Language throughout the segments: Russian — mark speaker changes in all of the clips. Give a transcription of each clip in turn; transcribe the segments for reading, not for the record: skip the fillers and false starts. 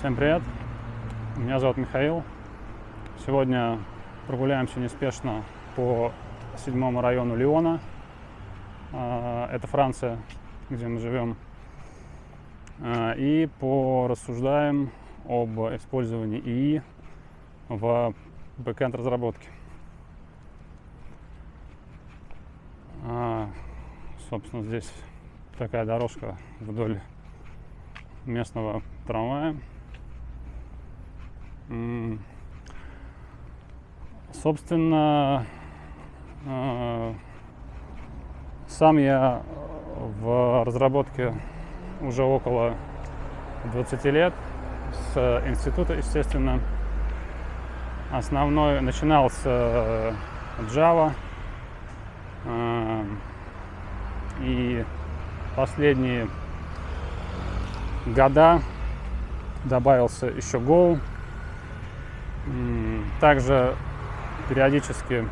Speaker 1: Всем привет! Меня зовут Михаил. Сегодня прогуляемся неспешно по 7-му району Лиона. Это Франция, где мы живем. И порассуждаем об использовании ИИ в бэкэнд разработке. Собственно, здесь такая дорожка вдоль местного трамвая. Собственно, сам я в разработке уже около 20 лет, с института, естественно. Основной начинал с Java, и последние года добавился еще Go. Также периодически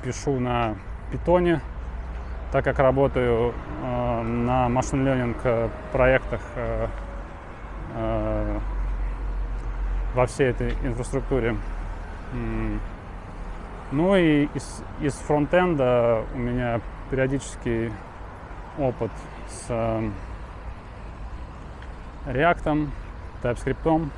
Speaker 1: пишу на Python, так как работаю на машин ленинг проектах во всей этой инфраструктуре. Ну и из фронтенда у меня периодический опыт с React, TypeScript.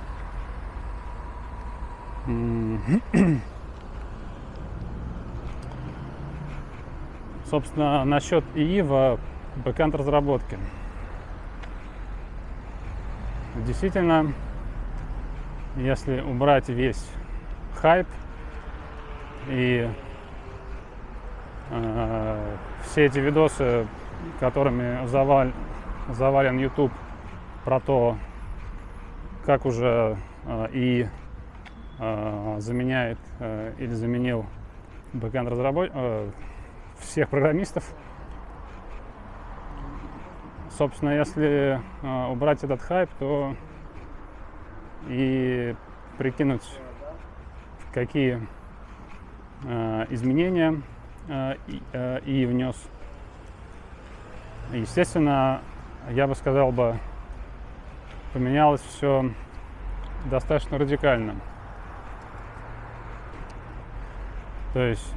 Speaker 1: Собственно, насчет ИИ в бэкэнд разработке. Действительно, если убрать весь хайп и все эти видосы, которыми завален YouTube, про то, как уже ИИ заменяет или заменил бэкэнд всех программистов. Собственно, если убрать этот хайп, то и прикинуть, какие изменения ИИ внес, естественно, я бы сказал, поменялось все достаточно радикально. То есть,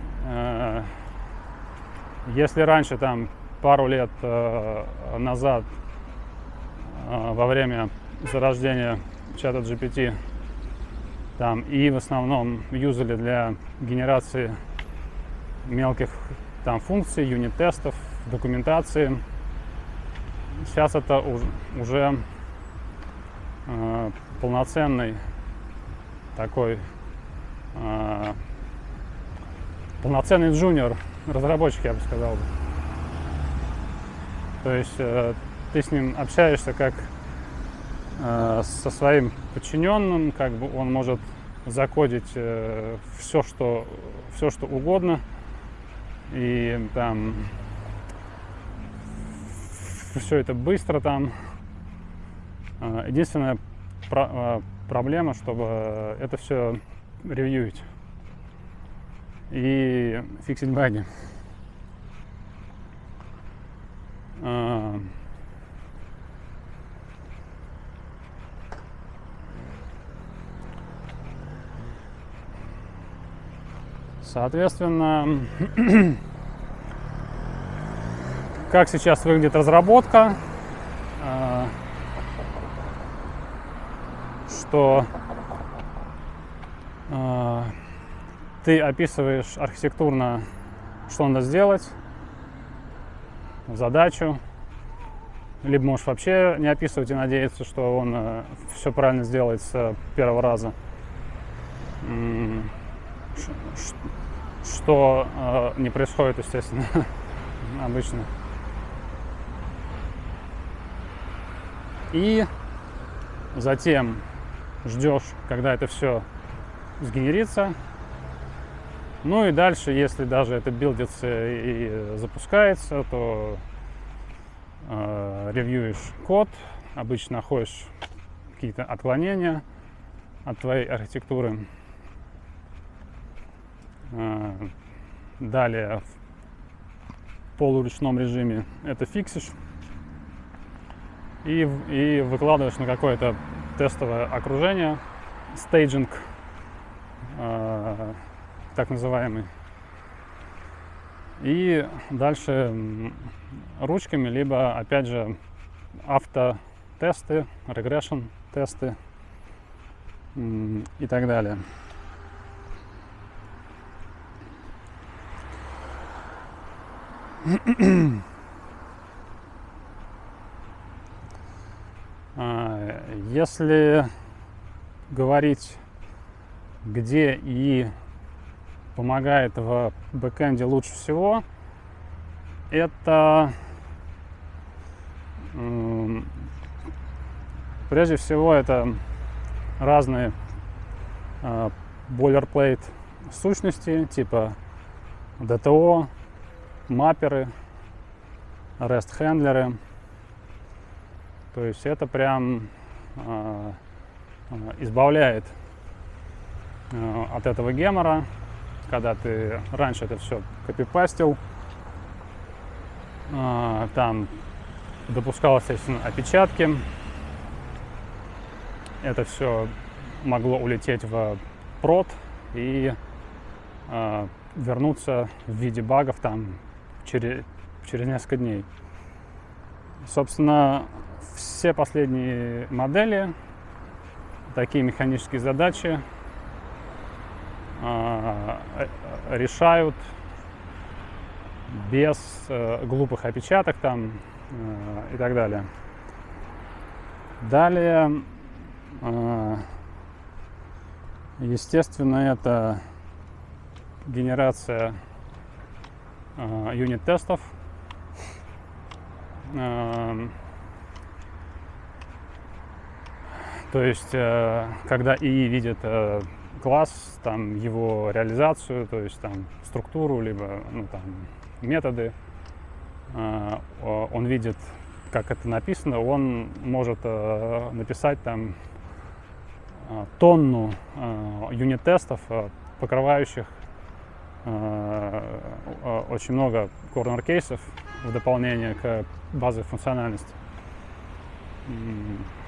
Speaker 1: если раньше, там, пару лет назад, во время зарождения чата GPT, там ИИ в основном юзали для генерации мелких там функций, юнит-тестов, документации, сейчас это уже полноценный такой полноценный джуниор разработчик, я бы сказал. То есть ты с ним общаешься как со своим подчиненным, как бы он может закодить все, что угодно, и там все это быстро там. Единственная проблема, чтобы это все ревьюить и фиксить баги. Соответственно, как сейчас выглядит разработка, что ты описываешь архитектурно, что надо сделать, задачу, либо можешь вообще не описывать и надеяться, что он все правильно сделает с первого раза. Что не происходит, естественно, обычно. И затем ждешь, когда это все сгенерится. Ну и дальше, если даже это билдится и запускается, то ревьюешь код, обычно находишь какие-то отклонения от твоей архитектуры. Далее в полуручном режиме это фиксишь и выкладываешь на какое-то тестовое окружение, стейджинг, так называемый. И дальше ручками, либо, опять же, автотесты, регрессион тесты и так далее. Если говорить, где ИИ помогает в бэкэнде лучше всего, это прежде всего это разные boilerplate сущности типа DTO, мапперы, REST хендлеры. То есть это прям избавляет от этого гемора, когда ты раньше это все копипастил, там допускалось, естественно, опечатки, это все могло улететь в прод и вернуться в виде багов там через несколько дней. Собственно, все последние модели такие механические задачи решают без глупых опечаток там и так далее. Далее, естественно, это генерация юнит-тестов. То есть, когда ИИ видит класс, там, его реализацию, то есть там структуру, либо там, методы, он видит, как это написано, он может написать там тонну юнит-тестов, покрывающих очень много корнер-кейсов в дополнение к базовой функциональности.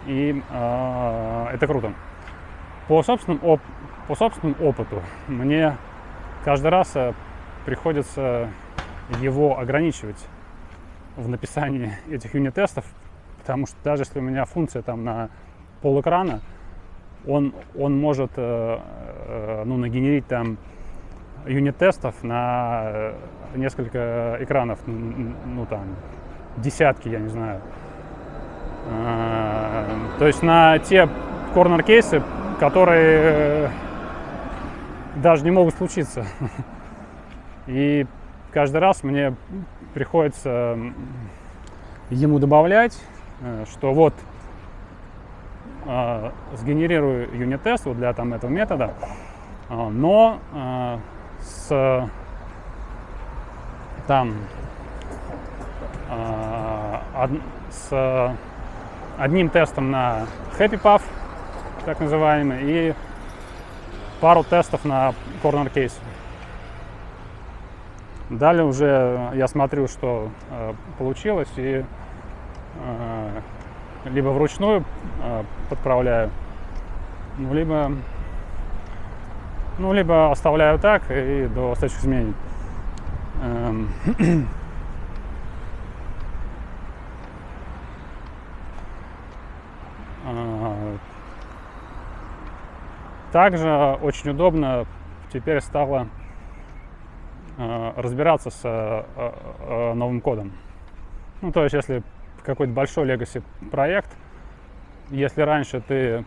Speaker 1: И это круто. По собственному опыту мне каждый раз приходится его ограничивать в написании этих юнит-тестов, потому что даже если у меня функция там на полэкрана, он может нагенерить там юнит-тестов на несколько экранов, там десятки, я не знаю. То есть на те корнер-кейсы, которые даже не могут случиться. И каждый раз мне приходится ему добавлять, что вот сгенерирую юнит-тест вот для там этого метода, но с одним тестом на Happy Path, так называемый, и пару тестов на Corner Case. Далее уже я смотрю, что получилось, и либо вручную подправляю, либо оставляю так и до следующих изменений. Также очень удобно теперь стало разбираться с новым кодом. То есть, если какой-то большой legacy проект, если раньше ты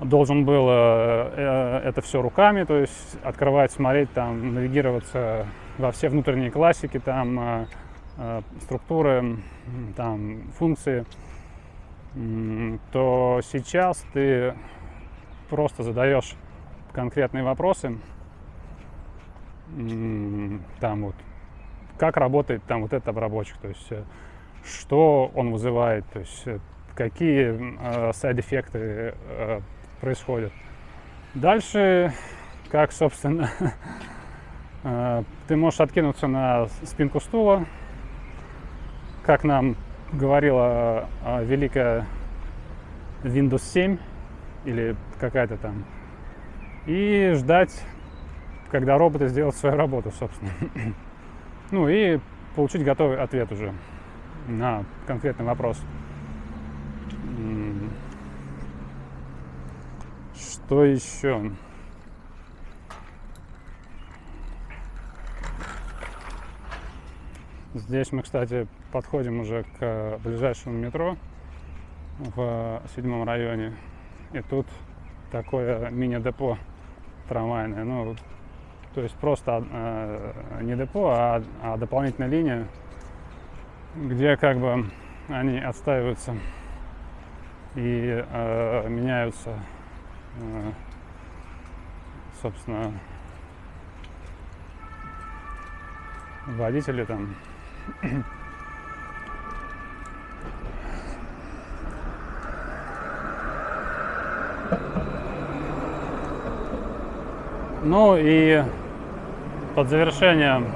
Speaker 1: должен был это все руками, то есть открывать, смотреть, там, навигироваться во все внутренние классики, там, структуры, там, функции, то сейчас ты просто задаешь конкретные вопросы, там вот, как работает там вот этот обработчик, то есть что он вызывает, то есть какие сайд-эффекты происходят. Дальше, как, собственно, ты можешь откинуться на спинку стула, как нам говорила великая Windows 7 или какая-то там, и ждать, когда роботы сделают свою работу, собственно. Ну и получить готовый ответ уже на конкретный вопрос. Что еще? Здесь мы, кстати, подходим уже к ближайшему метро в 7-м районе. И тут такое мини-депо трамвайное. Ну, то есть просто не депо, а дополнительная линия, где как бы они отстаиваются и меняются, собственно, водители там. Ну и под завершение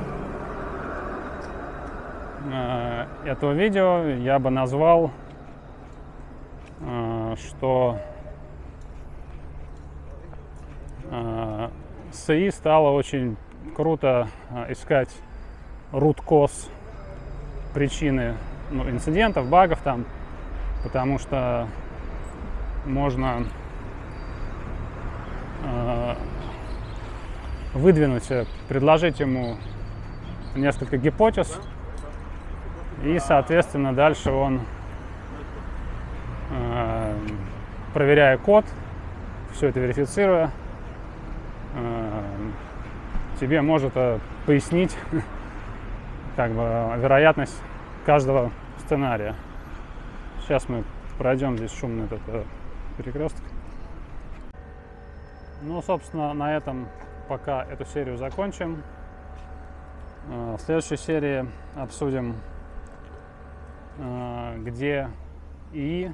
Speaker 1: этого видео я бы назвал, что с ИИ стало очень круто искать root cause, причины инцидентов, багов там, потому что можно выдвинуть, предложить ему несколько гипотез, и, соответственно, дальше он, проверяя код, все это верифицируя, тебе может пояснить как бы вероятность каждого сценария. Сейчас мы пройдем здесь шумный этот перекресток. Ну, собственно, на этом пока эту серию закончим. В следующей серии обсудим, где ИИ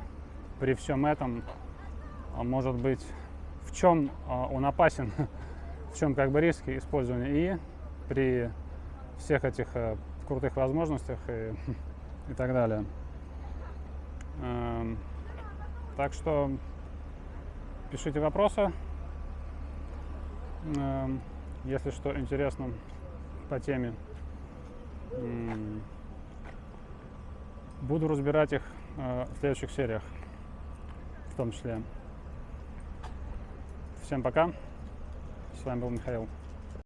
Speaker 1: при всем этом может быть, в чем он опасен, в чем как бы риски использования ИИ при всех этих крутых возможностях и так далее. Так что пишите вопросы, если что интересно по теме. Буду разбирать их в следующих сериях, в том числе. Всем пока. С вами был Михаил.